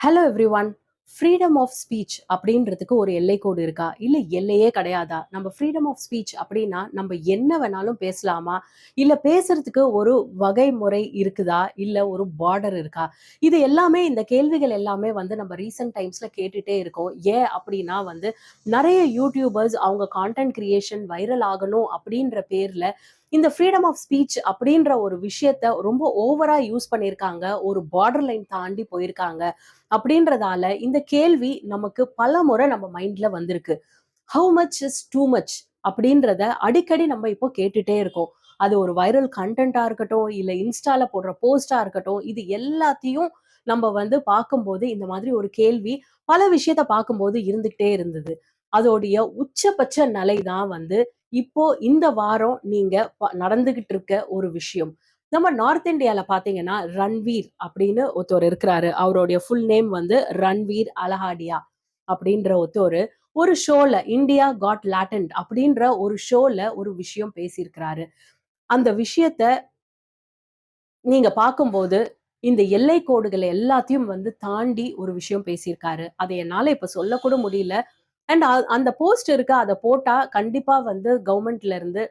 Hello everyone. Freedom of speech அப்படின்றதுக்கு ஒரு எல்லைக்கோடு இருக்கா? இல்ல எல்லையே கிடையாதா? நம்ம ஃப்ரீடம் ஆஃப் ஸ்பீச் அப்படின்னா, நம்ம என்ன வேணாலும் பேசலாமா? இல்ல பேசுறதுக்கு ஒரு வகைமுறை இருக்குதா? இல்ல ஒரு பார்டர் இருக்கா? இது எல்லாமே இந்த கேள்விகள் எல்லாமே வந்து நம்ம ரீசென்ட் டைம்ஸ்ல கேட்டுட்டே இருக்கோம். ஏன் அப்படின்னா வந்து, நெறைய யூடியூபர்ஸ் அவங்க கான்டென்ட் கிரியேஷன் வைரல் ஆகணும் அப்படின்ற பேர்ல, இந்த ஃப்ரீடம் ஆஃப் ஸ்பீச் அப்படின்ற ஒரு விஷயத்த ரொம்ப ஓவரா யூஸ் பண்ணியிருக்காங்க. ஒரு பார்டர் லைன் தாண்டி போயிருக்காங்க. அப்படின்றதால இந்த கேள்வி நமக்கு பலமுறை நம்ம மைண்ட்ல வந்திருக்கு. How much is too much அப்படின்றத அடிக்கடி நம்ம இப்போ கேட்டுட்டே இருக்கோம். அது ஒரு வைரல் கன்டென்ட்டா இருக்கட்டும், இல்ல இன்ஸ்டால போடுற போஸ்ட்டா இருக்கட்டும், இது எல்லாத்தையும் நம்ம வந்து பார்க்கும்போது இந்த மாதிரி ஒரு கேள்வி பல விஷயத்த பார்க்கும்போது இருந்துகிட்டே இருந்தது. அதோடைய உச்சபட்ச நிலை தான் வந்து இப்போ இந்த வாரம் நீங்க நடந்துகிட்டு இருக்க ஒரு விஷயம். நம்ம நார்த் இந்தியால பார்த்தீங்கன்னா, ரன்வீர் அப்படின்னு ஒருத்தர் இருக்கிறாரு. அவருடைய ஃபுல் நேம் வந்து ரன்வீர் அலஹாடியா அப்படின்ற ஒருத்தரு, ஒரு ஷோல இந்தியா காட் லேட்டன்ட் அப்படின்ற ஒரு ஷோல ஒரு விஷயம் பேசியிருக்கிறாரு. அந்த விஷயத்த நீங்க பார்க்கும்போது, இந்த எல்லை கோடுகள எல்லாத்தையும் வந்து தாண்டி ஒரு விஷயம் பேசியிருக்காரு. அத என்னால இப்ப சொல்லக்கூட முடியல. அண்ட் அந்த போஸ்ட் இருக்கு. அத போட்டா கண்டிப்பா வந்து கவர்மெண்ட்ல இருந்து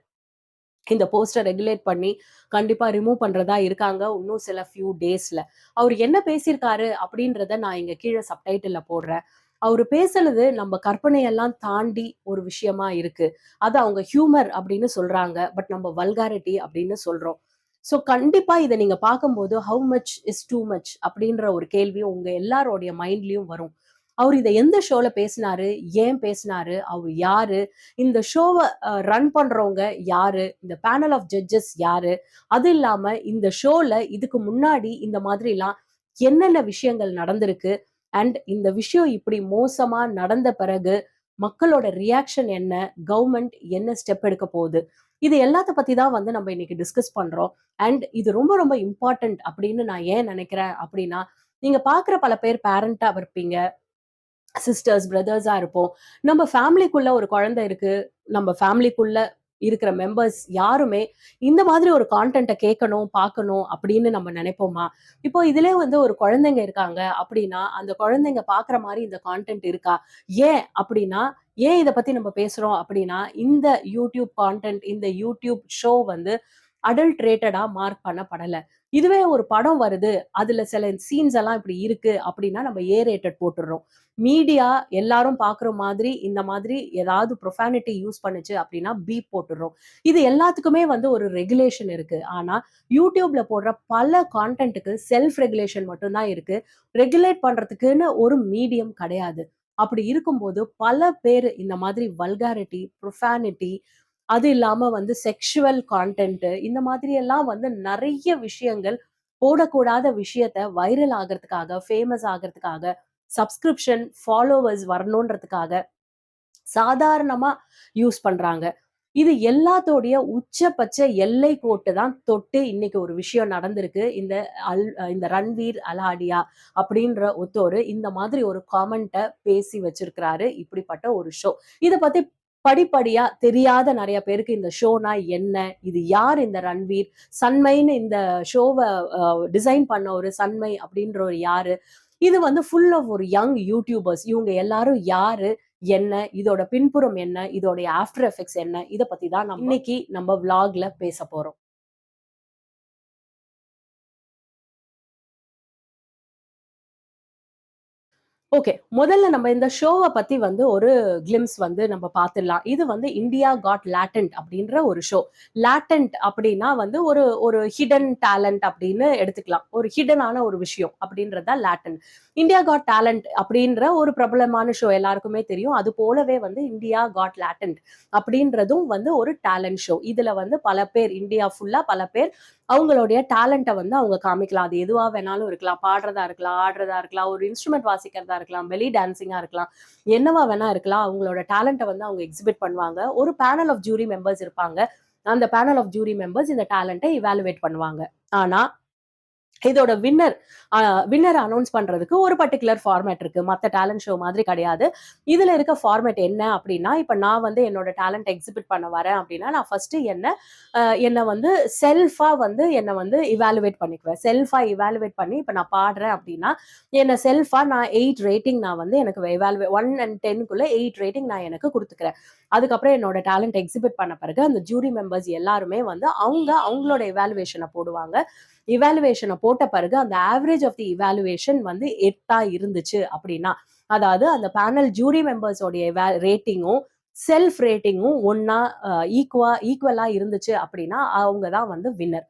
இந்த போஸ்ட ரெகுலேட் பண்ணி, கண்டிப்பா ரிமூவ் பண்றதா இருக்காங்க. இன்னும் சில ஃபியூ டேஸ்ல. அவரு என்ன பேசியிருக்காரு அப்படின்றத நான் இங்க கீழ சப்டைட்டில்ல போடுறேன். அவரு பேசுனது நம்ம கற்பனையெல்லாம் தாண்டி ஒரு விஷயமா இருக்கு. அத அவங்க ஹியூமர் அப்படின்னு சொல்றாங்க. பட் நம்ம வல்காரிட்டி அப்படின்னு சொல்றோம். ஸோ கண்டிப்பா இத நீங்க பார்க்கும்போது, how much is too much அப்படின்ற ஒரு கேள்வி உங்க எல்லாருடைய மைண்ட்லயும் வரும். அவரு இத எந்த ஷோல பேசினாரு? ஏன் பேசினாரு? அவரு யாரு? இந்த ஷோவ ரன் பண்றவங்க யாரு? இந்த பேனல் ஆஃப் ஜட்ஜஸ் யாரு? அது இல்லாம இந்த ஷோல இதுக்கு முன்னாடி இந்த மாதிரிலாம் என்னென்ன விஷயங்கள் நடந்திருக்கு? அண்ட் இந்த விஷயம் இப்படி மோசமா நடந்த பிறகு மக்களோட ரியாக்ஷன் என்ன? கவர்ன்மெண்ட் என்ன ஸ்டெப் எடுக்க போகுது? இது எல்லாத்த பத்தி தான் வந்து நம்ம இன்னைக்கு டிஸ்கஸ் பண்றோம். அண்ட் இது ரொம்ப ரொம்ப இம்பார்ட்டன்ட் அப்படின்னு நான் ஏன் நினைக்கிறேன் அப்படின்னா, நீங்க பார்க்குற பல பேர் பேரண்டா இருப்பீங்க. சிஸ்டர்ஸ், பிரதர்ஸா இருப்போம். நம்ம ஃபேமிலிக்குள்ள ஒரு குழந்தை இருக்கு. நம்ம ஃபேமிலிக்குள்ள இருக்கிற மெம்பர்ஸ் யாருமே இந்த மாதிரி ஒரு கான்டென்ட்ட கேட்கணும், பார்க்கணும் அப்படின்னு நம்ம நினைப்போமா? இப்போ இதிலே வந்து ஒரு குழந்தைங்க இருக்காங்க அப்படின்னா, அந்த குழந்தைங்க பார்க்குற மாரி இந்த கான்டென்ட் இருக்கா? ஏன் அப்படின்னா, ஏன் இத பத்தி நம்ம பேசுறோம் அப்படின்னா, இந்த யூடியூப் கான்டென்ட், இந்த யூடியூப் ஷோ வந்து அடல்ட்ரேட்டடா மார்க் பண்ணப்படல. இதுவே ஒரு படம் வருது, அதுல சில சீன்ஸ் எல்லாம் இப்படி இருக்கு அப்படின்னா, நம்ம ஏ ரேட்டட் போட்டுர்றோம். மீடியா எல்லாரும் பார்க்குற மாதிரி, இந்த மாதிரி ஏதாவது ப்ரொஃபானிட்டி யூஸ் பண்ணுச்சு அப்படின்னா, பீப் போட்டுர்றோம். இது எல்லாத்துக்குமே வந்து ஒரு ரெகுலேஷன் இருக்கு. ஆனா, YouTubeல போடுற பல கான்டென்ட்க்கு செல்ஃப் ரெகுலேஷன் மட்டும் தான் இருக்கு. ரெகுலேட் பண்றதுக்குன்னு ஒரு மீடியம் கிடையாது. அப்படி இருக்கும்போது, பல பேரு இந்த மாதிரி வல்காரிட்டி, ப்ரொஃபானிட்டி அது இல்லாம வந்து செக்சுவல் கான்டென்ட் இந்த மாதிரி எல்லாம் வந்து நெறைய விஷயங்கள் போடக்கூடாத விஷயத்த வைரல் ஆகுறதுக்காக, ஃபேமஸ் ஆகுறதுக்காக, சப்ஸ்கிரிப்ஷன், ஃபாலோவர்ஸ் வரணுன்றதுக்காக சாதாரணமா யூஸ் பண்றாங்க. இது எல்லாத்தோடைய உச்சபட்ச எல்லை கோட்டு தான் தொட்டு இன்னைக்கு ஒரு விஷயம் நடந்திருக்கு. இந்த ரன்வீர் அலாடியா அப்படின்ற ஒருத்தரு இந்த மாதிரி ஒரு காமெண்ட்ட பேசி வச்சிருக்கிறாரு. இப்படிப்பட்ட ஒரு ஷோ. இத பத்தி படிப்படியா தெரியாத நெறைய பேருக்கு இந்த ஷோனா என்ன? இது யார் இந்த ரன்வீர்? சன்மைன்னு இந்த ஷோவ டிசைன் பண்ணவரு சன்மை அப்படின்றவரு யாரு? இது வந்து ஃபுல் ஆஃப் ஒரு யங் யூடியூபர்ஸ். இவங்க எல்லாரும் யாரு? என்ன? இதோட பின்புறம் என்ன? இதோடைய ஆஃப்டர் எஃபெக்ட்ஸ் என்ன? இத பத்தி தான் இன்னைக்கு நம்ம விளாக்ல பேசப் போறோம். ஓகே. முதல்ல நம்ம இந்த ஷோவ பத்தி வந்து ஒரு கிளிம்ப்ஸ் வந்து நம்ம பார்த்துடலாம். இது வந்து இந்தியா காட் லேட்டன்ட் அப்படின்ற ஒரு ஷோ. லேட்டன்ட் அப்படின்னா வந்து ஒரு ஒரு ஹிடன் டேலண்ட் அப்படின்னு எடுத்துக்கலாம். ஒரு ஹிடனான ஒரு விஷயம் அப்படின்றது தான் லேட்டன்ட். இந்தியா காட் டேலண்ட் அப்படின்ற ஒரு பிரபலமான ஷோ எல்லாருக்குமே தெரியும். அது போலவே வந்து இந்தியா காட் லேட்டன்ட் அப்படின்றதும் வந்து ஒரு டேலண்ட் ஷோ. இதுல வந்து பல பேர் இந்தியா ஃபுல்லா பல பேர் அவங்களுடைய டேலண்ட்ட வந்து அவங்க காமிக்கலாம். அது எதுவா வேணாலும் இருக்கலாம். பாடுறதா இருக்கலாம், ஆடுறதா இருக்கலாம், ஒரு இன்ஸ்ட்ருமெண்ட் வாசிக்கிறதா இருக்கலாம், பெல்லி டான்சிங்கா இருக்கலாம். என்னவா வேணா இருக்கலாம். அவங்களோட டேலண்ட்ட வந்து அவங்க எக்ஸிபிட் பண்ணுவாங்க. ஒரு பேனல் ஆஃப் ஜூரி மெம்பர்ஸ் இருப்பாங்க. அந்த பேனல் ஆஃப் ஜூரி மெம்பர்ஸ் இந்த டேலண்ட்ட இவாலுவேட் பண்ணுவாங்க. ஆனா இதோட வின்னர் அனௌன்ஸ் பண்றதுக்கு ஒரு பர்டிகுலர் ஃபார்மேட் இருக்கு. மத்த டேலண்ட் ஷோ மாதிரி கிடையாது. இதுல இருக்க ஃபார்மேட் என்ன அப்படின்னா, இப்ப நான் வந்து என்னோட டேலண்ட் எக்ஸிபிட் பண்ண வரேன் அப்படின்னா, நான் ஃபர்ஸ்ட் என்ன வந்து செல்ஃபா வந்து என்ன வந்து இவாலுவேட் பண்ணிக்குவேன். செல்ஃபா இவாலுவேட் பண்ணி இப்ப நான் பாடுறேன் அப்படின்னா, என்ன செல்ஃபா நான் 8 ரேட்டிங் நான் வந்து எனக்கு 1 அண்ட் 10க்குள்ள 8 ரேட்டிங் நான் எனக்கு குடுத்துக்கிறேன். அதுக்கப்புறம் என்னோட டேலண்ட் எக்ஸிபிட் பண்ண பிறகு அந்த ஜூரி மெம்பர்ஸ் எல்லாருமே வந்து அவங்களோட இவாலுவேஷன போடுவாங்க. இவாலுவேஷனை போட்ட பிறகு அந்த ஆவரேஜ் ஆஃப் தி இவாலுவேஷன் வந்து 8ஆ இருந்துச்சு அப்படின்னா, அதாவது அந்த பேனல் ஜூரி மெம்பர்ஸோடைய ரேட்டிங்கும் செல்ஃப் ரேட்டிங்கும் ஒன்னா ஈக்குவலா இருந்துச்சு அப்படின்னா அவங்க தான் வந்து வின்னர்.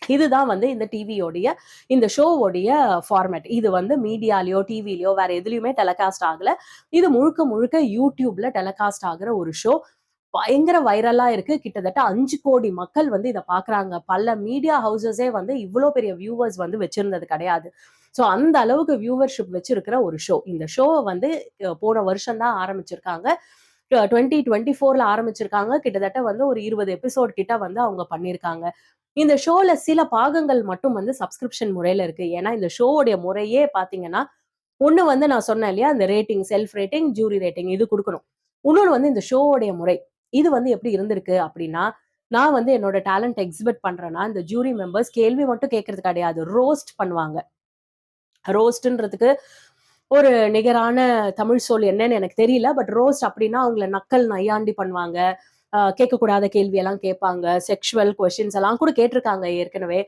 இதுதான் வந்து இந்த டிவியோடைய இந்த ஷோவோடைய ஃபார்மேட். இது வந்து மீடியாலயோ டிவிலயோ வேற எதுலயுமே டெலிகாஸ்ட் ஆகல. இது முழுக்க முழுக்க யூடியூப்ல டெலிகாஸ்ட் ஆகுற ஒரு ஷோ. பயங்கர வைரலா இருக்கு. கிட்டத்தட்ட 5 கோடி மக்கள் வந்து இத பாக்குறாங்க. பல மீடியா ஹவுசஸே வந்து இவ்ளோ பெரிய வியூவர்ஸ் வந்து வச்சிருந்தது கிடையாது. ஸோ அந்த அளவுக்கு வியூவர்ஷிப் வச்சிருக்கிற ஒரு ஷோ. இந்த ஷோவ வந்து போன வருஷம் தான் ஆரம்பிச்சிருக்காங்க. 2024ல ஆரம்பிச்சிருக்காங்க. கிட்டத்தட்ட வந்து ஒரு 20 எபிசோட் கிட்ட வந்து அவங்க பண்ணியிருக்காங்க. இந்த ஷோல சில பாகங்கள் மட்டும் வந்து சப்ஸ்கிரிப்ஷன் முறையில இருக்கு. ஏன்னா இந்த ஷோவுடைய முறையே பார்த்தீங்கன்னா, ஒண்ணு வந்து நான் சொன்னேன் இல்லையா? அந்த rating, self rating, jury rating இது குடுக்கணும். இன்னொன்னு வந்து இந்த ஷோவுடைய முறை. இது வந்து எப்படி இருந்திருக்கு அப்படின்னா, நான் வந்து என்னோட டேலண்ட் எக்ஸிபிட் பண்றேன்னா, இந்த ஜூரி மெம்பர்ஸ் கேள்வி மட்டும் கேட்கறது கிடையாது. ரோஸ்ட் பண்ணுவாங்க. ரோஸ்ட்ன்றதுக்கு ஒரு நிகரான தமிழ் சொல் என்னன்னு எனக்கு தெரியல. பட் ரோஸ்ட் அப்படின்னா அவங்கள நக்கல், நையாண்டி பண்ணுவாங்க. கேட்கக்கூடாத கேள்வி எல்லாம் கேட்பாங்க. செக்ஷுவல் கொஸ்டின்ஸ் எல்லாம் கூட கேட்டிருக்காங்க ஏற்கனவே.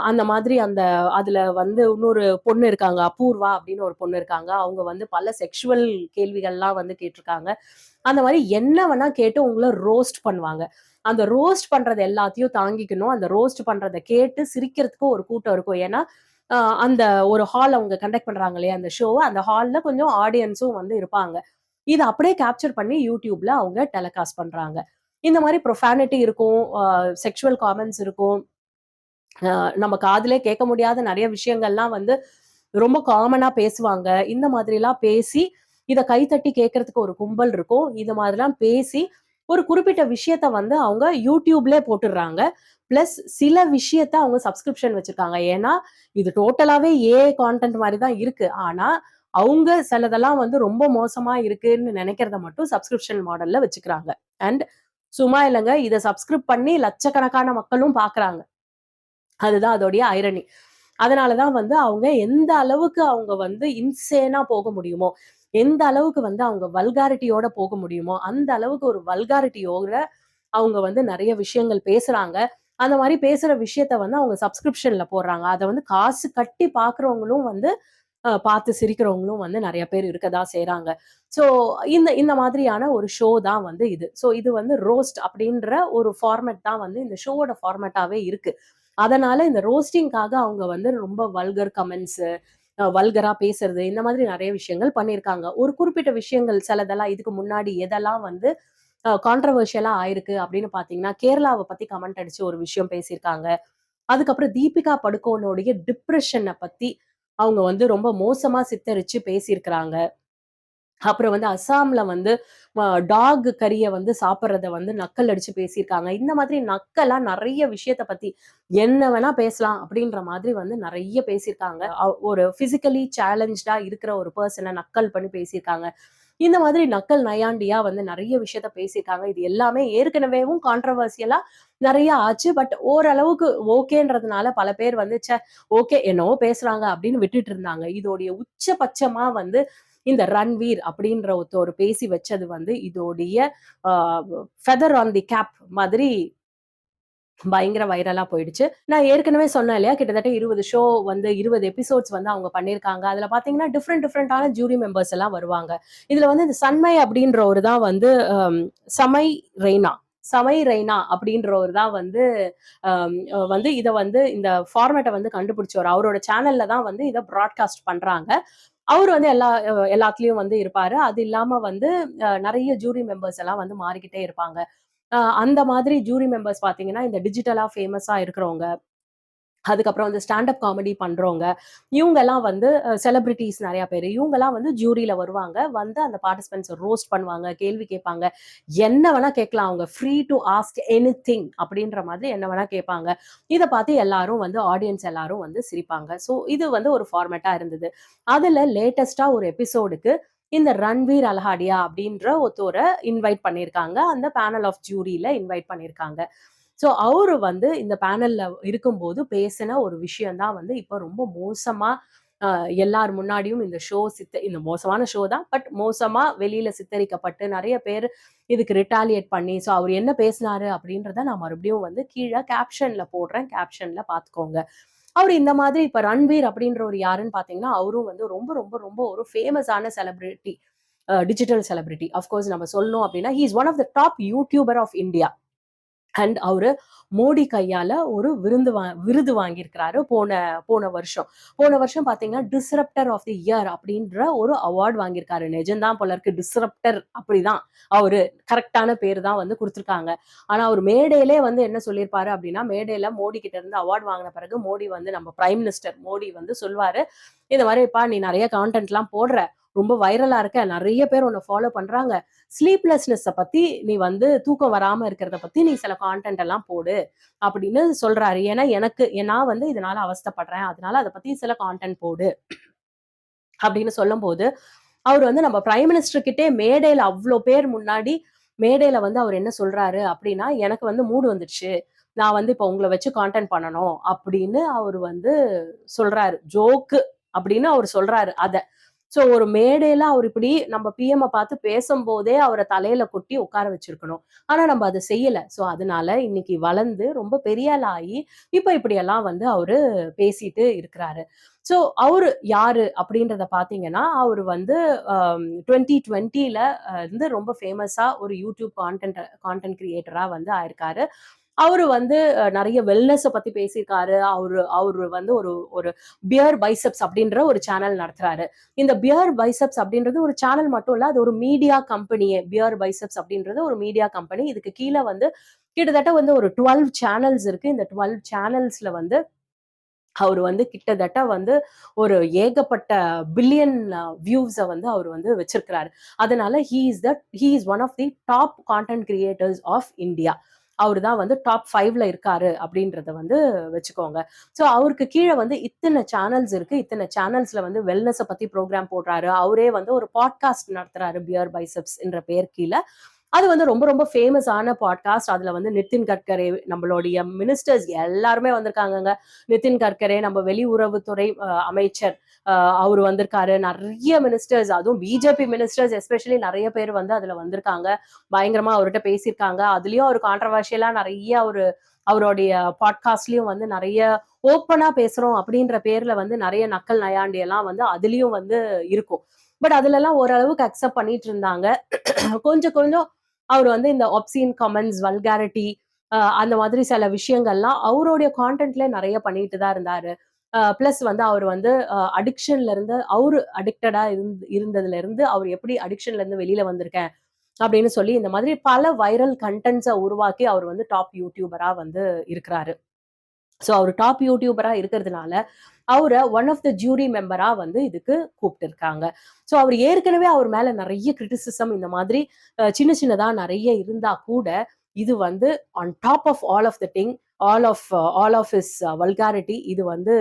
அந்த மாதிரி அதுல வந்து இன்னொரு பொண்ணு இருக்காங்க. அபூர்வா அப்படின்னு ஒரு பொண்ணு இருக்காங்க. அவங்க வந்து பல செக்ஷுவல் கேள்விகள்லாம் வந்து கேட்டிருக்காங்க. அந்த மாரி என்ன வேணா கேட்டு உங்கள ரோஸ்ட் பண்ணுவாங்க. அந்த ரோஸ்ட் பண்றது எல்லாத்தையும் தாங்கிக்கணும். அந்த ரோஸ்ட் பண்றத கேட்டு சிரிக்கிறதுக்கு ஒரு கூட்டம் இருக்கும். ஏன்னா, அந்த ஒரு ஹால் அவங்க கண்டக்ட் பண்றாங்க இல்லையா? அந்த ஷோவ அந்த ஹால்ல கொஞ்சம் ஆடியன்ஸும் வந்து இருப்பாங்க. இத அப்படியே கேப்சர் பண்ணி YouTubeல அவங்க டெலிகாஸ்ட் பண்றாங்க. இந்த மாரி ப்ரொஃபானிட்டி இருக்கும். செக்சுவல் காமெண்ட்ஸ் இருக்கும். நம்ம காதுலே கேட்க முடியாத நெறைய விஷயங்கள்லாம் வந்து ரொம்ப காமனா பேசுவாங்க. இந்த மாதிரிலாம் பேசி, இத கைத்தட்டி கேட்கறதுக்கு ஒரு கும்பல் இருக்கும். இது மாதிரிலாம் பேசி, ஒரு குறிப்பிட்ட விஷயத்த வந்து அவங்க YouTubeலயே போட்டுர்றாங்க. பிளஸ் சில விஷயத்த அவங்க சப்ஸ்கிரிப்ஷன் வச்சிருக்காங்க. ஏன்னா, இது டோட்டலாவே ஏஐ கான்டென்ட் மாரி தான் இருக்கு. ஆனா, அவங்க சிலதெல்லாம் வந்து ரொம்ப மோசமா இருக்குன்னு நெனைக்கிறத மட்டும் சப்ஸ்கிரிப்ஷன் மாடல்ல வச்சுக்கிறாங்க. அண்ட் சும்மா இல்லங்க. இத சப்ஸ்கிரைப் பண்ணி லட்சக்கணக்கான மக்களும் பார்க்குறாங்க. அதுதான் அதோடைய ஐரணி. அதனால தான் வந்து அவங்க எந்த அளவுக்கு அவங்க வந்து இன்சேனா போக முடியுமோ, எந்த அளவுக்கு வந்து அவங்க வல்காரிட்டியோட போக முடியுமோ, அந்த அளவுக்கு ஒரு வல்காரிட்டியோட அவங்க வந்து நெறைய விஷயங்கள் பேசுறாங்க. அந்த மாரி பேசுற விஷயத்த வந்து அவங்க சப்ஸ்கிரிப்ஷன்ல போடுறாங்க. அத வந்து காசு கட்டி பார்க்குறவங்களும் வந்து பார்த்து சிரிக்கிறவங்களும் வந்து நெறைய பேர் இருக்க தான் செய்றாங்க. ஸோ இந்த இந்த மாதிரியான ஒரு ஷோ தான் வந்து இது. ஸோ இது வந்து ரோஸ்ட் அப்படின்ற ஒரு ஃபார்மேட் தான் வந்து இந்த ஷோவோட ஃபார்மேட்டாவே இருக்கு. அதனால இந்த ரோஸ்டிங்காக அவங்க வந்து ரொம்ப வல்கர் கமெண்ட்ஸு, வல்கரா பேசுறது, இந்த மாதிரி நெறைய விஷயங்கள் பண்ணியிருக்காங்க. ஒரு குறிப்பிட்ட விஷயங்கள் சிலதெல்லாம் இதுக்கு முன்னாடி எதெல்லாம் வந்து கான்ட்ரோவர்ஷியலா ஆயிருக்கு அப்படின்னு பார்த்தீங்கன்னா, கேரளாவ பத்தி கமெண்ட் அடிச்சு ஒரு விஷயம் பேசியிருக்காங்க. அதுக்கப்புறம் தீபிகா படுகோனுடைய டிப்ரஷன பத்தி அவங்க வந்து ரொம்ப மோசமா சித்தரிச்சு பேசியிருக்கிறாங்க. அப்புறம் வந்து அஸ்ஸாம்ல வந்து டாக் கறிய வந்து சாப்பிடுறத வந்து நக்கல் அடிச்சு பேசியிருக்காங்க. இந்த மாதிரி நக்கலா நெறைய விஷயத்த பத்தி என்ன வேணா பேசலாம் அப்படின்ற மாதிரி வந்து நெறைய பேசியிருக்காங்க. ஒரு பிசிக்கலி சேலஞ்ச்டா இருக்கிற ஒரு பெர்சன நக்கல் பண்ணி பேசியிருக்காங்க. இந்த மாதிரி நக்கல் நையாண்டியா வந்து நெறைய விஷயத்த பேசியிருக்காங்க. இது எல்லாமே ஏற்கனவேவும் கான்ட்ரோவர்சியலா நெறைய ஆச்சு. பட் ஓரளவுக்கு ஓகேன்றதுனால பல பேர் வந்து, ஓகே என்னவோ பேசுறாங்க அப்படின்னு விட்டுட்டு இருந்தாங்க. இதோடைய உச்சபட்சமா வந்து இந்த ரன்வீர் அப்படின்ற ஒருத்தர் பேசி வச்சது வந்து இதோடைய a feather on the cap மாதிரி பயங்கர வைரலா போயிடுச்சு. நான் ஏற்கனவே சொன்னேன் இல்லையா? கிட்டத்தட்ட 20 ஷோ வந்து 20 எபிசோட்ஸ் வந்து அவங்க பண்ணியிருக்காங்க. அதுல பார்த்தீங்கன்னா, டிஃபரெண்டான ஜூரி மெம்பர்ஸ் எல்லாம் வருவாங்க. இதுல வந்து இந்த சன்மை அப்படின்றவரு தான் வந்து சமை ரெய்னா சமை ரெய்னா அப்படின்றவரு தான் வந்து வந்து இத வந்து இந்த ஃபார்மேட்ட வந்து கண்டுபிடிச்சவரு. அவரோட சேனல்ல தான் வந்து இத பிராட்காஸ்ட் பண்றாங்க. அவரு வந்து எல்லாத்துலயும் வந்து இருப்பாரு. அது இல்லாம வந்து நெறைய ஜூரி மெம்பர்ஸ் எல்லாம் வந்து மாறிக்கிட்டே இருப்பாங்க. அந்த மாதிரி ஜூரி மெம்பர்ஸ் பார்த்தீங்கன்னா, இந்த டிஜிட்டலா ஃபேமஸா இருக்கிறவங்க. அதுக்கப்புறம் வந்து ஸ்டாண்ட் அப் காமெடி பண்றவங்க, இவங்கலாம் வந்து செலிபிரிட்டீஸ் நெறைய பேரு. இவங்கலாம் வந்து ஜூரில வருவாங்க. வந்து அந்த பார்ட்டிசிபென்ட்ஸ ரோஸ்ட் பண்ணுவாங்க, கேள்வி கேட்பாங்க. என்ன வேணா கேட்கலாம். அவங்க ஃப்ரீ டூ ஆஸ்க் எனிதிங் அப்படின்ற மாதிரி என்ன வேணா கேட்பாங்க. இத பார்த்து எல்லாரும் வந்து ஆடியன்ஸ் எல்லாரும் வந்து சிரிப்பாங்க. ஸோ இது வந்து ஒரு ஃபார்மேட்டா இருந்தது. அதுல லேட்டஸ்ட்டா ஒரு எபிசோடுக்கு இந்த ரன்வீர் அல்ஹாடியா அப்படின்ற ஒருத்தர இன்வைட் பண்ணியிருக்காங்க. அந்த பேனல் ஆஃப் ஜூரில இன்வைட் பண்ணியிருக்காங்க. ஸோ அவரு வந்து இந்த பேனல்ல இருக்கும்போது பேசின ஒரு விஷயம் தான் வந்து இப்ப ரொம்ப மோசமா எல்லார் முன்னாடியும் இந்த ஷோ இந்த மோசமான ஷோ தான். பட் மோசமா வெளியில சித்தரிக்கப்பட்டு நெறைய பேர் இதுக்கு ரிட்டாலியேட் பண்ணி, ஸோ அவரு என்ன பேசினாரு அப்படின்றத நான் மறுபடியும் வந்து கீழ கேப்ஷன்ல போடுறேன். கேப்ஷன்ல பார்த்துக்கோங்க. அவரு இந்த மாதிரி இப்ப ரன்வீர் அப்படின்றவரு யாருன்னு பார்த்தீங்கன்னா, அவரும் வந்து ரொம்ப ரொம்ப ரொம்ப ஒரு ஃபேமஸான celebrity. Digital celebrity. Of course நம்ம சொல்லணும் அப்படின்னா, he is one of the top YouTuber of India. And அவரு மோடி கையால ஒரு விருது வாங்கியிருக்கிறாரு போன போன வருஷம். போன வருஷம் பார்த்தீங்கன்னா, டிஸ்ரப்டர் ஆஃப் தி இயர் அப்படின்ற ஒரு அவார்ட் வாங்கியிருக்காரு. நிஜம்தான் போல இருக்கு. டிஸ்ரப்டர் அப்படிதான். அவரு கரெக்ட்டான பேரு தான் வந்து குடுத்துருக்காங்க. ஆனா அவரு மேடையிலே வந்து என்ன சொல்லியிருப்பாரு அப்படின்னா, மேடையில மோடி கிட்ட இருந்து அவார்ட் வாங்குன பிறகு மோடி வந்து நம்ம பிரைம் மினிஸ்டர் மோடி வந்து சொல்வாரு, "இந்த மாரிப்பா நீ நெறைய கான்டென்ட்லாம் போடுற. ரொம்ப வைரலா இருக்க. நெறைய பேர் உன்ன ஃபாலோ பண்றாங்க. ஸ்லீப்லெஸ்னஸ பத்தி நீ வந்து தூக்கம் வராம இருக்கிறத பத்தி நீ சில கான்டென்ட் எல்லாம் போடு அப்படின்னு சொல்றாரு. ஏன்னா நான் வந்து இதனால அவஸ்தைப்படுறேன். அதனால அத பத்தி சில கான்டென்ட் போடு அப்படின்னு சொல்லும்போது, அவரு வந்து நம்ம பிரைம் மினிஸ்டர் கிட்டயே மேடையில அவ்ளோ பேர் முன்னாடி மேடையில வந்து அவர் என்ன சொல்றாரு அப்படின்னா, எனக்கு வந்து மூடு வந்துடுச்சு. நான் வந்து இப்ப உங்கள வச்சு கான்டென்ட் பண்ணணும் அப்படின்னு அவரு வந்து சொல்றாரு. ஜோக்கு அப்படின்னு அவரு சொல்றாரு அத. ஸோ ஒரு மேடையில அவர் இப்படி நம்ம பிஎம்ம பார்த்து பேசும்போதே அவர தலையில கொட்டி உட்கார வச்சிருக்கணும். ஆனா நம்ம அத செய்யல. ஸோ அதனால இன்னைக்கு வளர்ந்து ரொம்ப பெரிய ஆள் ஆயி, இப்ப இப்படியெல்லாம் வந்து அவரு பேசிட்டு இருக்கிறாரு. ஸோ அவரு யாரு அப்படின்றத பார்த்தீங்கன்னா, அவரு வந்து 2020ல இருந்து ரொம்ப ஃபேமஸா ஒரு யூடியூப் கான்டென்ட் கிரியேட்டரா வந்து ஆயிருக்காரு. அவரு வந்து நெறைய வெல்னஸ பத்தி பேசியிருக்காரு. அவரு அவரு வந்து ஒரு ஒரு பியர் பைசெப்ஸ் அப்படின்ற ஒரு சேனல் நடத்துறாரு. இந்த பியர் பைசெப்ஸ் அப்படின்றது ஒரு சேனல் மட்டும் இல்ல. அது ஒரு மீடியா கம்பெனியே. பியர் பைசெப்ஸ் அப்படின்றது ஒரு மீடியா கம்பெனி. இதுக்கு கீழ வந்து கிட்டத்தட்ட வந்து ஒரு 12 சேனல்ஸ் இருக்கு. இந்த 12 சேனல்ஸ்ல வந்து அவரு வந்து கிட்டத்தட்ட வந்து ஒரு ஏகப்பட்ட பில்லியன் வியூஸ வந்து அவரு வந்து வச்சிருக்கிறாரு. அதனால he is one of the top content creators of India. அவரு தான் வந்து டாப் 5ல இருக்காரு அப்படின்றத வந்து வச்சுக்கோங்க. ஸோ அவருக்கு கீழ வந்து இத்தன சேனல்ஸ் இருக்கு. இத்தன சேனல்ஸ்ல வந்து வெல்னஸ பத்தி புரோகிராம் போடுறாரு. அவரே வந்து ஒரு பாட்காஸ்ட் நடத்துறாரு. பியர் பைசெப்ஸ் என்ற பெயர் கீழ. அது வந்து ரொம்ப ரொம்ப ஃபேமஸான பாட்காஸ்ட். அதுல வந்து நிதின் கட்கரி, நம்மளுடைய மினிஸ்டர்ஸ் எல்லாருமே வந்திருக்காங்கங்க. நிதின் கட்கரே, நம்ம வெளியுறவுத்துறை அமைச்சர் அவரு வந்திருக்காரு. நெறைய மினிஸ்டர்ஸ், அதுவும் பிஜேபி மினிஸ்டர்ஸ் எஸ்பெஷலி நெறைய பேர் வந்து அதுல வந்திருக்காங்க. பயங்கரமா அவர்ட்ட பேசியிருக்காங்க. அதுலயும் ஒரு கான்ட்ரோவர்ஷியலா நெறைய அவருடைய பாட்காஸ்ட்லயும் வந்து நெறைய ஓப்பனா பேசுறோம் அப்படின்ற பேர்ல வந்து நெறைய நக்கல் நையாண்டி எல்லாம் வந்து அதுலயும் வந்து இருக்கும். பட் அதுலலாம் ஓரளவுக்கு அக்செப்ட் பண்ணிட்டு இருந்தாங்க. கொஞ்சம் கொஞ்சம் அவர் வந்து இந்த ஒப்சீன் கமெண்ட்ஸ், வல்காரிட்டி அந்த மாதிரி சில விஷயங்கள்லாம் அவருடைய கான்டென்ட்ல நெறைய பண்ணிட்டு தான் இருந்தாரு. பிளஸ் வந்து அவர் வந்து அடிக்ஷன்ல இருந்து அவரு அடிக்டடா இருந்ததுல இருந்து அவர் எப்படி அடிக்ஷன்ல இருந்து வெளியில வந்திருக்கேன் அப்படின்னு சொல்லி இந்த மாதிரி பல வைரல் கன்டென்ட்ஸ உருவாக்கி அவர் வந்து டாப் யூடியூபரா வந்து இருக்கிறாரு. ஸோ அவரு டாப் யூடியூபரா இருக்கிறதுனால, அவர ஒன் ஆஃப் த ஜூரி மெம்பரா வந்து இதுக்கு கூப்ட்டுருக்காங்க. ஸோ அவரு ஏற்கனவே அவர் மேல நெறைய கிரிட்டிசிசம் இந்த மாதிரி சின்ன சின்னதா நெறைய இருந்தா கூட, இது வந்து on top of all of the thing, all of his vulgarity இது வந்து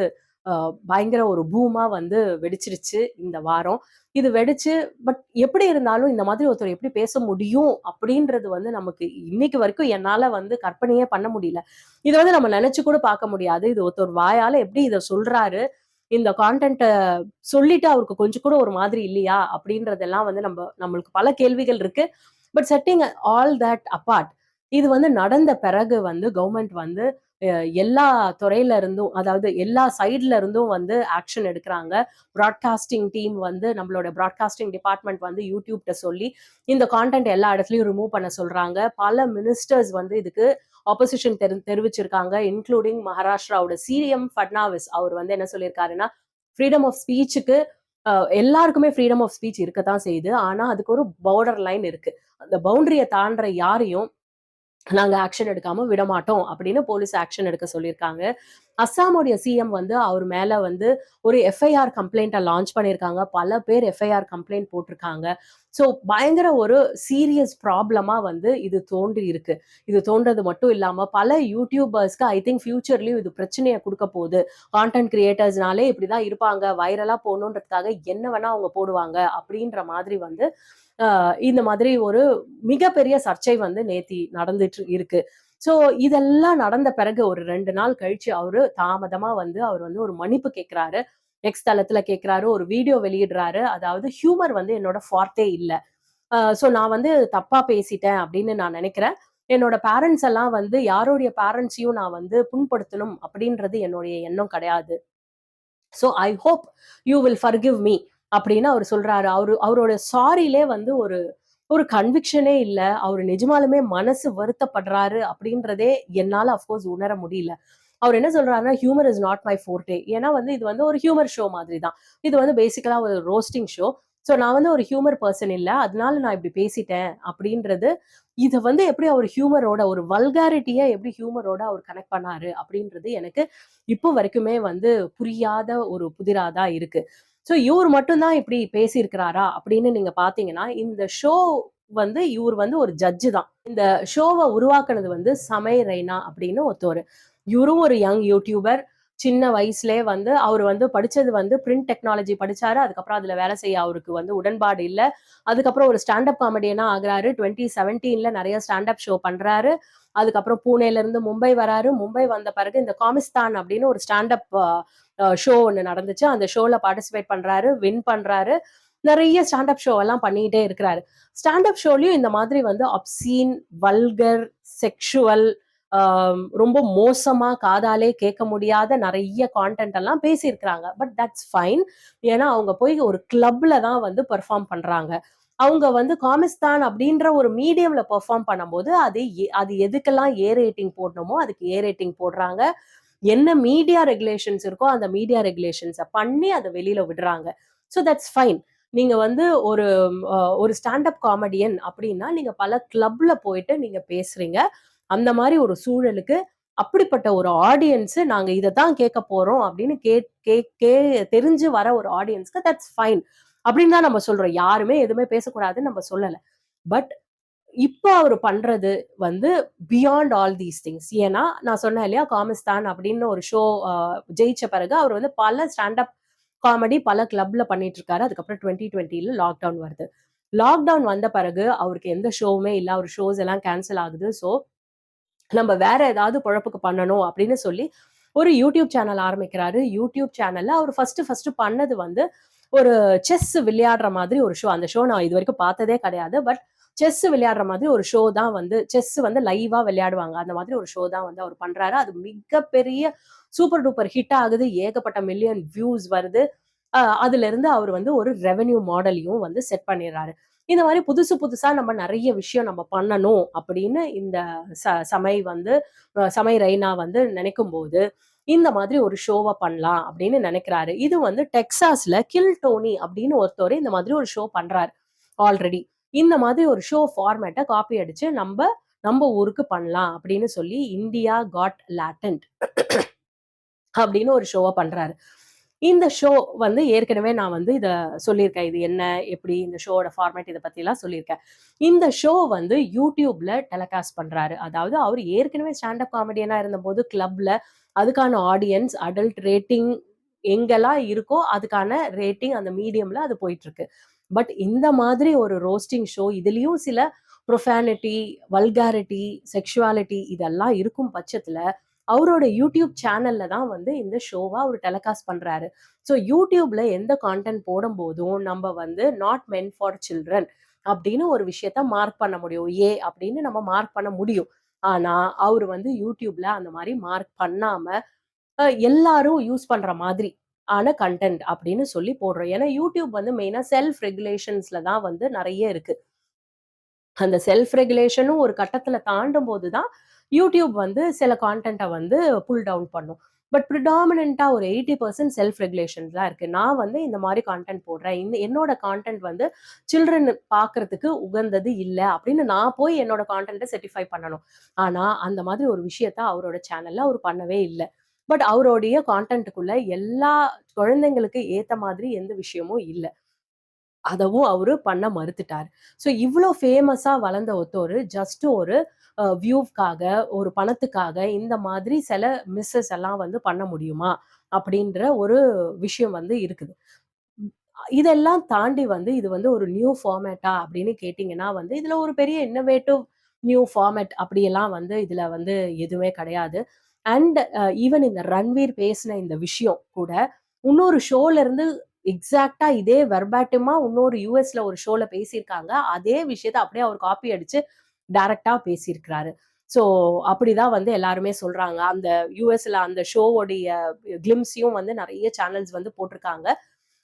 பயங்கர ஒரு பூமா வந்து வெடிச்சிருச்சு இந்த வாரம். இது வெடிச்சு எப்படி இருந்தாலும் இந்த மாதிரி ஒருத்தர் எப்படி பேச முடியும்? அப்படின்றது வந்து நமக்கு இன்னைக்கு வரைக்கும் என்னால வந்து கற்பனையே பண்ண முடியல. இத வந்து நம்ம நெனச்சு கூட பார்க்க முடியாது. இது ஒருத்தர் வாயால எப்படி இத சொல்றாரு? இந்த கான்டென்ட்ட சொல்லிட்டு அவருக்கு கொஞ்சம் கூட ஒரு மாதிரி இல்லையா? அப்படின்றதெல்லாம் வந்து நம்மளுக்கு பல கேள்விகள் இருக்கு. But setting all that apart இது வந்து நடந்த பிறகு வந்து கவர்ன்மெண்ட் வந்து அ எல்லா துறையில இருந்தும், அதாவது எல்லா சைட்ல இருந்தும் வந்து ஆக்ஷன் எடுக்குறாங்க. பிராட்காஸ்டிங் டீம் வந்து நம்மளோட பிராட்காஸ்டிங் டிபார்ட்மெண்ட் வந்து யூடியூப்ட்ட சொல்லி, இந்த கான்டென்ட் எல்லா இடத்துலயும் ரிமூவ் பண்ண சொல்றாங்க. பல மினிஸ்டர்ஸ் வந்து இதுக்கு ஆப்போசிஷன் தெரிவிச்சிருக்காங்க. இன்க்ளூடிங் மகாராஷ்டிராவோட சிஎம் ஃபட்னாவிஸ். அவர் வந்து என்ன சொல்லியிருக்காருன்னா, ஃப்ரீடம் ஆஃப் ஸ்பீச்சுக்கு அ எல்லாருக்குமே ஃப்ரீடம் ஆஃப் ஸ்பீச் இருக்கத்தான் செய்யுது. ஆனா, அதுக்கு ஒரு பார்டர் லைன் இருக்கு. அந்த பவுண்டரிய தாண்டுற யாரையும் நாங்க ஆக்ஷன் எடுக்காம விடமாட்டோம் அப்படின்னு போலீஸ் ஆக்ஷன் எடுக்க சொல்லியிருக்காங்க. அஸ்ஸாமுடைய சிஎம் வந்து அவர் மேல வந்து ஒரு எஃப்ஐஆர் கம்ப்ளைண்ட்டை லான்ச் பண்ணியிருக்காங்க. பல பேர் எஃப்ஐஆர் கம்ப்ளைண்ட் போட்டிருக்காங்க. ஸோ பயங்கர ஒரு சீரியஸ் ப்ராப்ளமா வந்து இது தோன்றி இருக்கு. இது தோன்றது மட்டும் இல்லாம பல யூடியூபர்ஸ்க்கு ஐ திங்க் ஃபியூச்சர்லயும் இது பிரச்சனைய குடுக்க போகுது. கான்டென்ட் கிரியேட்டர்ஸ்னாலே இப்படிதான் இருப்பாங்க. வைரலா போகணுன்றதுக்காக என்ன வேணா அவங்க போடுவாங்க. அப்படின்ற மாதிரி வந்து இந்த மாதிரி ஒரு மிகப்பெரிய சர்ச்சை வந்து நேத்தி நடந்துட்டு இருக்கு. ஸோ இதெல்லாம் நடந்த பிறகு ஒரு 2 நாள் கழிச்சு அவரு தாமதமா வந்து அவர் வந்து ஒரு மன்னிப்பு கேட்கிறாரு. எக்ஸ் தளத்துல கேட்கிறாரு. ஒரு வீடியோ வெளியிடுறாரு. அதாவது ஹியூமர் வந்து என்னோட ஃபார்ட்டே இல்ல. ஸோ நான் வந்து தப்பா பேசிட்டேன் அப்படின்னு நான் நினைக்கிறேன். என்னோட பேரண்ட்ஸ் எல்லாம் வந்து யாருடைய பேரண்ட்ஸையும் நான் வந்து புண்படுத்தணும் அப்படின்றது என்னுடைய எண்ணம் கிடையாது. So I hope you will forgive me அப்படின்னு அவர் சொல்றாரு. அவரோட சாரிலே வந்து ஒரு ஒரு கன்விக்ஷனே இல்ல. அவரு நிஜமாலுமே மனசு வருத்தப்படுறாரு அப்படின்றதே என்னால அஃப்கோர்ஸ் உணர முடியல. அவர் என்ன சொல்றாருன்னா, "ஹியூமர் இஸ் நாட் மை ஃபோர்ட்டே." ஏன்னா வந்து இது வந்து ஒரு ஹியூமர் ஷோ மாதிரி தான். இது வந்து பேசிக்கலா ஒரு ரோஸ்டிங் ஷோ. ஸோ நான் வந்து ஒரு ஹியூமர் பெர்சன் இல்ல. அதனால நான் இப்படி பேசிட்டேன் அப்படின்றது, இத வந்து எப்படி அவர் ஹியூமரோட ஒரு வல்காரிட்டிய எப்படி ஹியூமரோட அவர் கனெக்ட் பண்ணாரு அப்படின்றது எனக்கு இப்போ வரைக்குமே வந்து புரியாத ஒரு புதிரா தான் இருக்கு. ஸோ இவரு மட்டும் தான் இப்படி பேசியிருக்கிறாரா அப்படின்னு நீங்க பார்த்தீங்கன்னா, இந்த ஷோ வந்து இவரு வந்து ஒரு ஜட்ஜு தான். இந்த ஷோவ உருவாக்குனது வந்து சமை ரெய்னா அப்படின்னு ஒருத்தவரு. இவரும் ஒரு யங் யூடியூபர். சின்ன வயசுலயே வந்து அவரு வந்து படிச்சது வந்து பிரிண்ட் டெக்னாலஜி படிச்சாரு. அதுக்கப்புறம் அதுல வேலை செய்ய அவருக்கு வந்து உடன்பாடு இல்ல. அதுக்கப்புறம் ஒரு ஸ்டாண்ட் அப் காமெடியனா ஆகுறாரு. 2017ல நெறைய ஸ்டாண்ட் அப் ஷோ பண்றாரு. அதுக்கப்புறம் பூனேல இருந்து மும்பை வராரு. மும்பை வந்த பிறகு இந்த காமிஸ்தான் அப்படின்னு ஒரு ஸ்டாண்ட் அப் ஷோ ஒண்ணு நடந்துச்சு. அந்த ஷோல பார்ட்டிசிபேட் பண்றாரு. வின் பண்றாரு. நெறைய ஸ்டாண்ட் அப் ஷோ எல்லாம் பண்ணிக்கிட்டே இருக்கிறாரு. ஸ்டாண்ட் அப் ஷோலயும் இந்த மாதிரி வந்து அப்சீன், வல்கர், செக்சுவல் ரொம்ப மோசமா காதாலே கேட்க முடியாத நெறைய கான்டென்ட் எல்லாம் பேசியிருக்கிறாங்க. But that's fine. ஏன்னா அவங்க போய் ஒரு கிளப்ல தான் வந்து பெர்ஃபார்ம் பண்றாங்க. அவங்க வந்து காமிஸ்தான் அப்படின்ற ஒரு மீடியம்ல பெர்ஃபார்ம் பண்ணும்போது, அது எதுக்கெல்லாம் ஏ ரேட்டிங் போடணுமோ அதுக்கு ஏ ரேட்டிங் போடுறாங்க. என்ன மீடியா ரெகுலேஷன்ஸ் இருக்கோ அந்த மீடியா ரெகுலேஷன்ஸ பண்ணி அத வெளியில விடுறாங்க. So that's fine. நீங்க வந்து ஒரு ஒரு ஸ்டாண்ட் அப் காமெடியன் அப்படின்னா, நீங்க பல கிளப்ல போயிட்டு நீங்க பேசுறீங்க. அந்த மாரி ஒரு சூழலுக்கு அப்படிப்பட்ட ஒரு ஆடியன்ஸ் நாங்க இத தான் கேட்க போறோம் அப்படின்னு கேட் கே கே தெரிஞ்சு வர ஒரு ஆடியன்ஸ்க்கு தட்ஸ் ஃபைன். அப்படின்னு தான் நம்ம சொல்றோம். யாருமே எதுவுமே பேசக்கூடாதுன்னு நம்ம சொல்லல. பட் இப்ப அவரு பண்றது வந்து பியாண்ட் ஆல் தீஸ் திங்ஸ். ஏன்னா, நான் சொன்னேன் இல்லையா? காமிஸ்தான் அப்படின்னு ஒரு ஷோ அ ஜெயிச்ச பிறகு அவர் வந்து பல ஸ்டாண்ட் அப் காமெடி பல கிளப்ல பண்ணிட்டு இருக்காரு. அதுக்கப்புறம் 2020ல லாக்டவுன் வருது. லாக்டவுன் வந்த பிறகு அவருக்கு எந்த ஷோவுமே இல்ல. அவர் ஷோஸ் எல்லாம் கேன்சல் ஆகுது. ஸோ நம்ம வேற ஏதாவது பொழப்புக்கு பண்ணணும் அப்படின்னு சொல்லி ஒரு யூடியூப் சேனல் ஆரம்பிக்கிறாரு. யூடியூப் சேனல்ல அவர் ஃபர்ஸ்ட் பண்ணது வந்து ஒரு செஸ் விளையாடுற மாதிரி ஒரு ஷோ. அந்த ஷோ நான் இதுவரைக்கும் பார்த்ததே கிடையாது. பட் செஸ் விளையாடுற மாதிரி ஒரு ஷோ தான் வந்து செஸ் வந்து லைவா விளையாடுவாங்க. அந்த மாதிரி ஒரு ஷோ தான் வந்து அவர் பண்றாரு. அது மிகப்பெரிய சூப்பர் டூப்பர் ஹிட் ஆகுது. ஏகப்பட்ட மில்லியன் வியூஸ் வருது. அதுலருந்து அவர் வந்து ஒரு ரெவென்யூ மாடலையும் வந்து செட் பண்ணிடுறாரு. இந்த மாரி புதுசு புதுசா நம்ம நெறைய விஷயம் நம்ம பண்ணணும் அப்படின்னு இந்த சமை வந்து சமை ரெய்னா வந்து நினைக்கும்போது, இந்த மாதிரி ஒரு ஷோவ பண்ணலாம் அப்படின்னு நினைக்கிறாரு. இது வந்து டெக்சாஸ்ல கில் டோனி அப்படின்னு ஒருத்தரு இந்த மாதிரி ஒரு ஷோ பண்றாரு ஆல்ரெடி. இந்த மாதிரி ஒரு ஷோ ஃபார்மேட்ட காப்பி அடிச்சு நம்ப ஊருக்கு பண்ணலாம் அப்படின்னு சொல்லி இந்தியா காட் லேட்டன்ட் அப்படின்னு ஒரு ஷோவ பண்றாரு. இந்த ஷோ வந்து ஏற்கனவே நான் வந்து இத சொல்லியிருக்கேன். இது என்ன? எப்படி? இந்த ஷோவோட ஃபார்மேட் இத பத்திலாம் சொல்லியிருக்கேன். இந்த ஷோ வந்து YouTubeல டெலிகாஸ்ட் பண்றாரு. அதாவது அவரு ஏற்கனவே ஸ்டாண்ட் அப் காமெடியனா இருந்தபோது கிளப்ல அதுக்கான ஆடியன்ஸ், அடல்ட் ரேட்டிங் எங்கெல்லாம் இருக்கோ அதுக்கான ரேட்டிங் அந்த மீடியம்ல அது போயிட்டுருக்கு. பட் இந்த மாதிரி ஒரு ரோஸ்டிங் ஷோ இதுலயும் சில ப்ரொஃபானிட்டி, வல்காரிட்டி, செக்சுவாலிட்டி இதெல்லாம் இருக்கும் பட்சத்துல அவரோட யூடியூப் சேனல்ல தான் வந்து இந்த ஷோவ அவரு டெலிகாஸ்ட் பண்றாரு. ஸோ யூடியூப்ல எந்த கான்டென்ட் போடும்போதும் நம்ம வந்து நாட் மென்ட் ஃபார் சில்ட்ரன் அப்படின்னு ஒரு விஷயத்த மார்க் பண்ண முடியும். அப்படின்னு நம்ம மார்க் பண்ண முடியும். ஆனா, அவரு வந்து யூடியூப்ல அந்த மாரி மார்க் பண்ணாம, எல்லாரும் யூஸ் பண்ற மாதிரி ஆன கன்டென்ட் அப்படின்னு சொல்லி போடுறோம். ஏன்னா யூடியூப் வந்து மெயினா செல்ஃப் ரெகுலேஷன்ஸ்ல தான் வந்து நெறைய இருக்கு. அந்த செல்ஃப் ரெகுலேஷனும் ஒரு கட்டத்துல தாண்டும்போது தான், யூடியூப் வந்து சில கான்டென்ட்ட வந்து புல் டவுன் பண்ணும். பட் பிரிடாமினன்ட்டா ஒரு 80% செல்ஃப் ரெகுலேஷன்ஸ் தான் இருக்கு. நான் வந்து இந்த மாரி கான்டென்ட் போடுறேன். என்னோட கான்டென்ட் வந்து சில்ட்ரன் பார்க்கறதுக்கு உகந்தது இல்ல அப்படின்னு நான் போய் என்னோட கான்டென்ட்ட செர்டிஃபை பண்ணணும். ஆனா, அந்த மாதிரி ஒரு விஷயத்த அவரோட சேனல்ல அவரு பண்ணவே இல்ல. பட் அவருடைய கான்டென்ட்க்குள்ள எல்லா குழந்தைங்களுக்கு ஏத்த மாதிரி எந்த விஷயமும் இல்ல. அதவும் அவரு பண்ண மறுத்துட்டாரு. ஸோ இவ்ளோ ஃபேமஸா வளர்ந்த ஒருத்தரு ஜஸ்ட் ஒரு வியூவ்க்காக, ஒரு பணத்துக்காக இந்த மாதிரி சில மிஸ்ஸஸ் எல்லாம் வந்து பண்ண முடியுமா? அப்படின்ற ஒரு விஷயம் வந்து இருக்குது. ம். இதெல்லாம் தாண்டி வந்து இது வந்து ஒரு நியூ ஃபார்மேட்டா அப்படின்னு கேட்டீங்கன்னா வந்து, இதுல ஒரு பெரிய இன்னோவேட்டிவ் நியூ ஃபார்மேட் அப்படியெல்லாம் வந்து இதுல வந்து எதுவுமே கிடையாது. அண்ட் ஈவன் இந்த ரன்வீர் பேசின இந்த விஷயம் கூட, இன்னொரு ஷோல இருந்து எக்ஸாக்ட்டா இதே வெர்பாட்டிமா இன்னொரு யுஎஸ்ல ஒரு ஷோல பேசியிருக்காங்க. அதே விஷயத்த அப்படியே அவர் காப்பி அடிச்சு டைரக்ட்டா பேசியிருக்கிறாரு. ஸோ அப்படிதான் வந்து எல்லாருமே சொல்றாங்க. அந்த யுஎஸ்ல அந்த ஷோவோடைய கிளிம்ஸையும் வந்து நெறைய சேனல்ஸ் வந்து போட்டிருக்காங்க.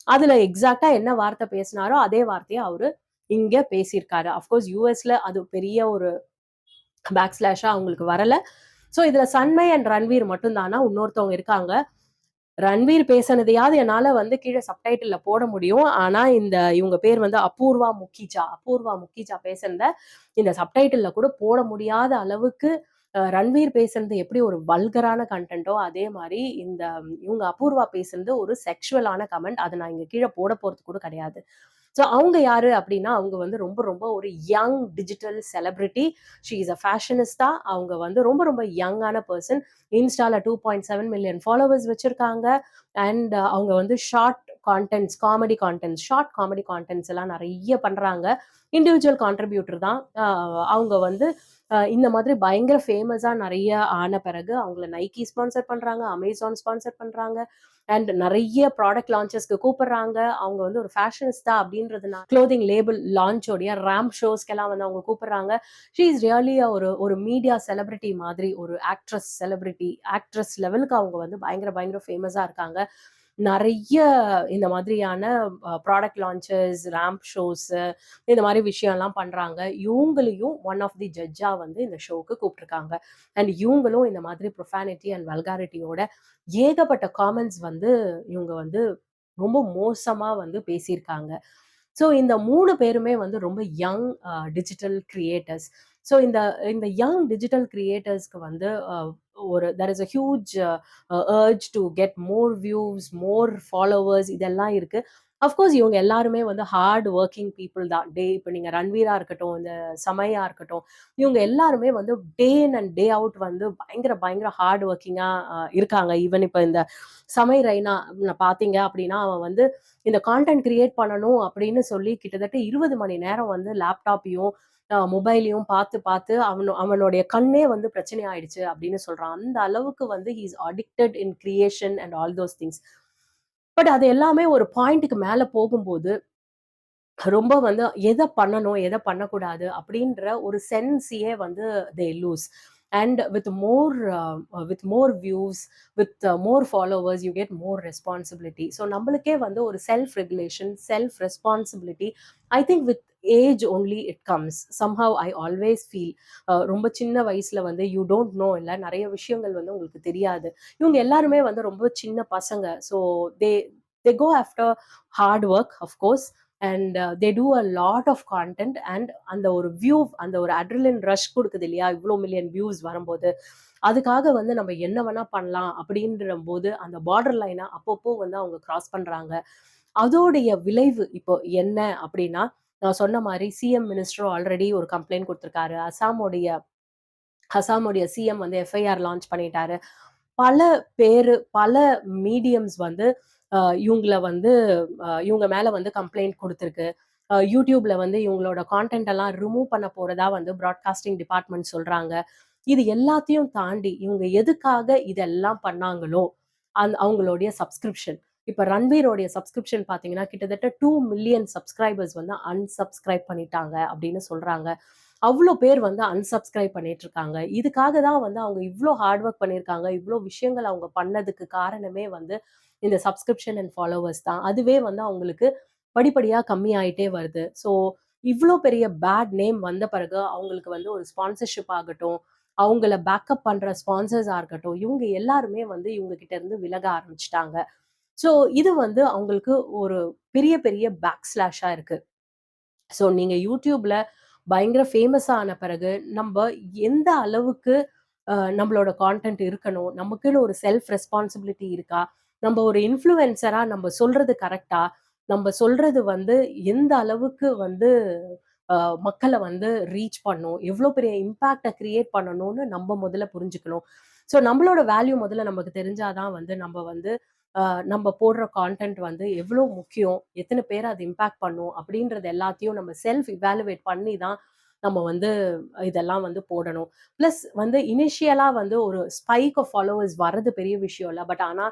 அதுல எக்ஸாக்ட்டா என்ன வார்த்தை பேசினாரோ, அதே வார்த்தைய அவரு இங்க பேசியிருக்காரு. அஃப்கோர்ஸ் யுஎஸ்ல அது பெரிய ஒரு பேக் ஸ்லாஷா அவங்களுக்கு வரல. ஸோ இதுல சன்மை அண்ட் ரன்வீர் மட்டும் தானா, இன்னொருத்தவங்க இருக்காங்க. ரன்வீர் பேசினதையாவது என்னால வந்து கீழ சப்டைட்டில்ல போட முடியும். ஆனா, இவங்க பேர் வந்து அபூர்வா முக்கிஜா. அபூர்வா முக்கிஜா பேசுனத இந்த சப்டைட்டில்ல கூட போட முடியாத அளவுக்கு ரன்வீர் பேசுனது எப்படி ஒரு வல்கரான கன்டென்ட்டோ, அதே மாரி இவங்க அபூர்வா பேசுனது ஒரு செக்சுவலான கமெண்ட். அத நான் இங்க கீழ போட போறது கூட கிடையாது. ஸோ அவங்க யாரு அப்டின்னா, அவங்க வந்து ரொம்ப ரொம்ப ஒரு young digital celebrity. She is a fashionista. அவங்க வந்து ரொம்ப ரொம்ப யங்கான பெர்சன். இன்ஸ்டால 2.7 மில்லியன் ஃபாலோவர்ஸ் வச்சிருக்காங்க. அண்ட் அவங்க வந்து ஷார்ட் காமெடி கான்டென்ட்ஸ் எல்லாம் நெறைய பண்றாங்க. இண்டிவிஜுவல் கான்ட்ரிபியூட்டர் தான். அவங்க வந்து இந்த மாதிரி பயங்கர ஃபேமஸா நெறைய ஆன பிறகு அவங்கள நைக்கி ஸ்பான்சர் பண்றாங்க, அமேசான் ஸ்பான்சர் பண்றாங்க. அண்ட் நெறைய ப்ராடக்ட் லான்ச்சஸ்க்கு கூப்பிடுறாங்க. அவங்க வந்து ஒரு ஃபேஷனிஸ்டா அப்படின்றதுனால க்ளோத்திங் லேபிள் லான்ச்சோடைய ராம்ப் ஷோஸ்க்கெல்லாம் வந்து அவங்க கூப்பிடுறாங்க. ஷி இஸ் ரியலி ஒரு ஒரு மீடியா செலிபிரிட்டி மாதிரி, ஒரு ஆக்ட்ரஸ் லெவலுக்கு அவங்க வந்து பயங்கர பயங்கர ஃபேமஸா இருக்காங்க. நெறைய இந்த மாதிரியான ப்ராடக்ட் லான்ச்சஸ், ராம்ப் ஷோஸு இந்த மாரி விஷயம்லாம் பண்றாங்க. இவங்களையும் ஒன் ஆஃப் தி ஜட்ஜா வந்து இந்த ஷோக்கு கூப்ட்டுருக்காங்க. அண்ட் இவங்களும் இந்த மாதிரி ப்ரொஃபானிட்டி அண்ட் வல்காரிட்டியோட ஏகப்பட்ட காமெண்ட்ஸ் வந்து இவங்க வந்து ரொம்ப மோசமா வந்து பேசியிருக்காங்க. ஸோ இந்த 3 பேருமே வந்து ரொம்ப யங் டிஜிட்டல் கிரியேட்டர்ஸ். ஸோ இந்த இந்த யங் டிஜிட்டல் கிரியேட்டர்ஸ்க்கு வந்து there is a huge urge to get more views, more followers இதெல்லாம் இருக்கு. அஃப்கோர்ஸ் இவங்க எல்லாருமே வந்து ஹார்ட் வொர்க்கிங் பீப்பிள் தான். இப்ப நீங்க ரன்வீரா இருக்கட்டும், இந்த சமையா இருக்கட்டும், இவங்க எல்லாருமே வந்து டே இன் அண்ட் டே அவுட் வந்து பயங்கர பயங்கர ஹார்ட் வொர்க்கிங்கா இருக்காங்க. ஈவன் இப்ப இந்த சமை ரெய்னா பார்த்தீங்க அப்படின்னா, அவன் வந்து இந்த கான்டென்ட் கிரியேட் பண்ணணும் அப்படின்னு சொல்லி கிட்டத்தட்ட 20 மணி நேரம் வந்து லேப்டாப்பையும், மொபைலையும் பார்த்து பார்த்து அவனுடைய கண்ணே வந்து பிரச்சனை ஆயிடுச்சு அப்படின்னு சொல்றான். அந்த அளவுக்கு வந்து he is addicted in creation and all those things. But அது எல்லாமே ஒரு பாயிண்ட்க்கு மேல போகும்போது, ரொம்ப வந்து எத பண்ணணும், எத பண்ணக்கூடாது அப்படின்ற ஒரு சென்ஸயே வந்து தே loose. And with more views, more followers you get more responsibility. So நம்மளுக்கே வந்து ஒரு self regulation, self responsibility I think with age only it comes. Somehow I always feel ரொம்ப சின்ன வயசுல வந்து யூ டோன்ட் நோ இல்ல. நெறைய விஷயங்கள் வந்து உங்களுக்கு தெரியாது. இவங்க எல்லாருமே வந்து ரொம்ப சின்ன பசங்க. So they they go after hard work of course. And they do a lot of content. And அந்த ஒரு வியூ, அந்த ஒரு அட்ரிலின் ரஷ் குடுக்குது இல்லையா? இவ்ளோ மில்லியன் வியூஸ் வரும்போது, அதுக்காக வந்து நம்ம என்ன வேணா பண்ணலாம் அப்படின்றபோது, அந்த பார்டர் லைன அப்பப்போ வந்து அவங்க கிராஸ் பண்றாங்க. அதோடைய விளைவு இப்போ என்ன அப்படின்னா, நான் சொன்ன மாரி சிஎம் மினிஸ்டரும் ஆல்ரெடி ஒரு கம்ப்ளைண்ட் குடுத்திருக்காரு. அசாமுடைய சிஎம் வந்து எஃப்ஐஆர் லான்ச் பண்ணிட்டாரு. பல பேரு, பல மீடியம்ஸ் வந்து இவங்கள வந்து இவங்க மேல வந்து கம்ப்ளைண்ட் குடுத்திருக்கு. YouTubeல வந்து இவங்களோட கான்டென்ட் எல்லாம் ரிமூவ் பண்ண போறதா வந்து பிராட்காஸ்டிங் டிபார்ட்மெண்ட் சொல்றாங்க. இது எல்லாத்தையும் தாண்டி இவங்க எதுக்காக இதெல்லாம் பண்ணாங்களோ, அவங்களுடைய சப்ஸ்கிரிப்ஷன். இப்ப ரன்வீரோடைய சப்ஸ்கிரிப்ஷன் பார்த்தீங்கன்னா, கிட்டத்தட்ட 2 மில்லியன் சப்ஸ்கிரைபர்ஸ் வந்து அன்சப்ஸ்கிரைப் பண்ணிட்டாங்க அப்படின்னு சொல்றாங்க. அவ்ளோ பேர் வந்து அன்சப்ஸ்கிரைப் பண்ணிட்டு இருக்காங்க. இதுக்காக தான் வந்து அவங்க இவ்ளோ ஹார்ட் ஒர்க் பண்ணியிருக்காங்க. இவ்ளோ விஷயங்கள் அவங்க பண்ணதுக்கு காரணமே வந்து இந்த சப்ஸ்கிரிப்ஷன் அண்ட் ஃபாலோவர்ஸ் தான். அதுவே வந்து அவங்களுக்கு படிப்படியா கம்மியாயிட்டே வருது. ஸோ இவ்ளோ பெரிய பேட் நேம் வந்த பிறகு அவங்களுக்கு வந்து ஒரு ஸ்பான்சர்ஷிப் ஆகட்டும், அவங்கள பேக்கப் பண்ற ஸ்பான்சர்ஸா இருக்கட்டும், இவங்க எல்லாருமே வந்து இவங்க கிட்ட இருந்து விலக ஆரம்பிச்சுட்டாங்க. ஸோ இது வந்து அவங்களுக்கு ஒரு பெரிய பெரிய பேக் ஸ்லாஷா இருக்கு. ஸோ நீங்க YouTubeல பயங்கர ஃபேமஸ் ஆன பிறகு, நம்ப எந்த அளவுக்கு நம்மளோட கான்டென்ட் இருக்கணும். நமக்குன்னு ஒரு செல்ஃப் ரெஸ்பான்சிபிலிட்டி இருக்கா? நம்ம ஒரு இன்ஃப்ளூயன்சரா நம்ம சொல்றது கரெக்ட்டா? நம்ம சொல்றது வந்து எந்த அளவுக்கு வந்து அ மக்கள வந்து ரீச் பண்ணும்? எவ்ளோ பெரிய இம்பாக்ட்ட கிரியேட் பண்ணணும்னு நம்ம முதல்ல புரிஞ்சுக்கணும். ஸோ நம்மளோட வேல்யூ முதல்ல நமக்கு தெரிஞ்சா தான் வந்து நம்ம வந்து அ நம்ம போடுற கான்டென்ட் வந்து எவ்ளோ முக்கியம்? எத்தன பேர அது இம்பாக்ட் பண்ணும்? அப்படின்றது எல்லாத்தையும் நம்ம செல்ஃப் இவாலுவேட் பண்ணி தான் நம்ம வந்து இதெல்லாம் வந்து போடணும். பிளஸ் வந்து இனிஷியலா வந்து ஒரு ஸ்பைக் ஆஃப் ஃபாலோவர்ஸ் வர்றது பெரிய விஷயம் இல்ல. பட் ஆனா,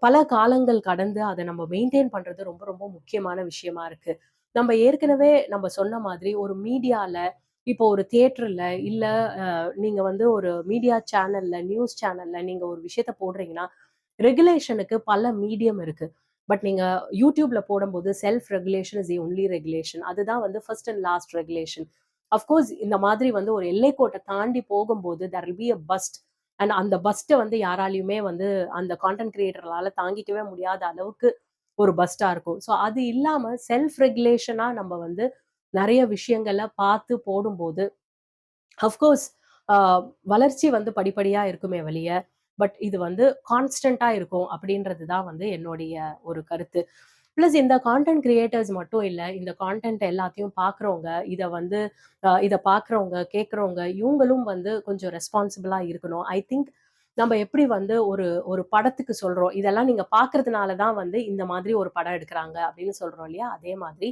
பல காலங்கள் கடந்து அத நம்ம மெயின்டெயின் பண்றது ரொம்ப ரொம்ப முக்கியமான விஷயமா இருக்கு. நம்ம ஏற்கனவே நம்ம சொன்ன மாதிரி ஒரு மீடியால, இப்போ ஒரு தியேட்டர்ல இல்ல நீங்க வந்து ஒரு மீடியா சேனல்ல, நியூஸ் சேனல்ல நீங்க ஒரு விஷயத்த போடுறீங்கன்னா, ரெகுலேஷனுக்கு பல மீடியம் இருக்கு. பட் நீங்க YouTubeல போடும்போது self regulation is the only regulation. அதுதான் வந்து first and last regulation. Of course இந்த மாதிரி வந்து ஒரு எல்லைக்கோட்ட தாண்டி போகும்போது there will be a bust. And அந்த பஸ்ட்ட வந்து யாராலயுமே வந்து அந்த கான்டென்ட் கிரியேட்டர்லால தாங்கிக்கவே முடியாத அளவுக்கு ஒரு பஸ்ட்டா இருக்கும். ஸோ அது இல்லாம செல்ஃப் ரெகுலேஷனா நம்ம வந்து நெறைய விஷயங்கள பார்த்து போடும்போது அஃப்கோர்ஸ் ஆ வளர்ச்சி வந்து படிப்படியா இருக்குமே வழிய, பட் இது வந்து கான்ஸ்டன்ட்டா இருக்கும் அப்படின்றது தான் வந்து என்னுடைய ஒரு கருத்து. பிளஸ் இந்த கான்டென்ட் கிரியேட்டர்ஸ் மட்டும் இல்ல. இந்த கான்டென்ட் எல்லாத்தையும் பார்க்குறவங்க, இத வந்து இத பார்க்குறவங்க, கேட்குறவங்க இவங்களும் வந்து கொஞ்சம் ரெஸ்பான்சிபிளா இருக்கணும். ஐ திங்க் நம்ம எப்படி வந்து ஒரு ஒரு படத்துக்கு சொல்றோம். இதெல்லாம் நீங்க பார்க்கறதுனால தான் வந்து இந்த மாதிரி ஒரு படம் எடுக்குறாங்க அப்படின்னு சொல்றோம் இல்லையா? அதே மாதிரி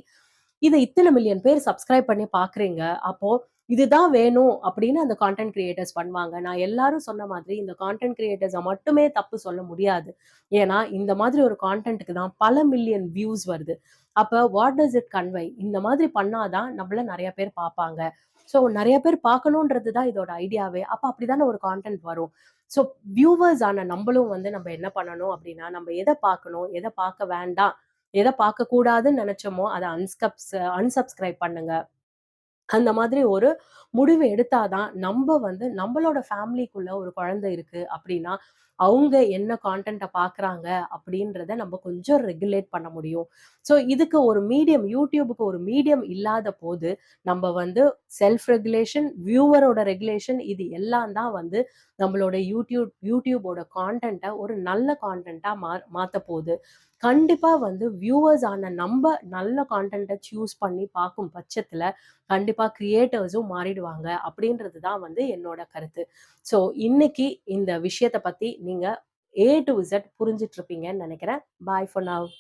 இத இத்தன மில்லியன் பேர் சப்ஸ்கிரைப் பண்ணி பார்க்குறீங்க. அப்போ இதுதான் வேணும் அப்படின்னு அந்த கான்டென்ட் கிரியேட்டர்ஸ் பண்ணுவாங்க. நான் எல்லாரும் சொன்ன மாதிரி இந்த கான்டென்ட் கிரியேட்டர்ஸ மட்டுமே தப்பு சொல்ல முடியாது. ஏன்னா, இந்த மாதிரி ஒரு கான்டென்ட்க்கு தான் பல மில்லியன் வியூஸ் வருது. அப்ப வாட் டஸ் இட் கன்வே? இந்த மாதிரி பண்ணா தான் நம்மள நெறைய பேர் பார்ப்பாங்க. ஸோ நெறைய பேர் பார்க்கணுன்றது தான் இதோட ஐடியாவே. அப்ப அப்படித்தானே ஒரு கான்டென்ட் வரும். ஸோ வியூவர்ஸ் ஆன நம்பளும் வந்து நம்ம என்ன பண்ணணும் அப்படின்னா, நம்ம எத பார்க்கணும், எத பார்க்க வேண்டாம், எத பார்க்கக்கூடாதுன்னு நெனைச்சோமோ, அத அன்சப்ஸ்கிரைப் பண்ணுங்க. அந்த மாதிரி ஒரு முடிவு எடுத்தா தான், நம்ப வந்து நம்பளோட ஃபேமிலிக்குள்ள ஒரு குழந்தை இருக்கு அப்டின்னா, அவங்க என்ன கான்டென்ட்ட பார்க்குறாங்க அப்டின்றத நம்ம கொஞ்சம் ரெகுலேட் பண்ண முடியும். ஸோ இதுக்கு ஒரு மீடியம் YouTubeக்கு ஒரு மீடியம் இல்லாத போது, நம்ப வந்து செல்ஃப் ரெகுலேஷன், வியூவரோட ரெகுலேஷன் இது எல்லாம் தான் வந்து நம்மளோட YouTubeஓட கான்டென்ட்ட ஒரு நல்ல கான்டென்ட்டா மாத்தப் போது. கண்டிப்பா வந்து வியூவர்ஸ் ஆன நம்ப நல்ல கான்டென்ட்ட சூஸ் பண்ணி பார்க்கும் பட்சத்துல, கண்டிப்பா கிரியேட்டர்ஸும் மாறிடுவாங்க அப்படின்றது தான் வந்து என்னோட கருத்து. ஸோ இன்னைக்கு இந்த விஷயத்த பத்தி நீங்க ஏ டூ இசட் புரிஞ்சுட்டு இருப்பீங்கன்னு நெனைக்கிறேன். பாய் ஃபார் நவ்.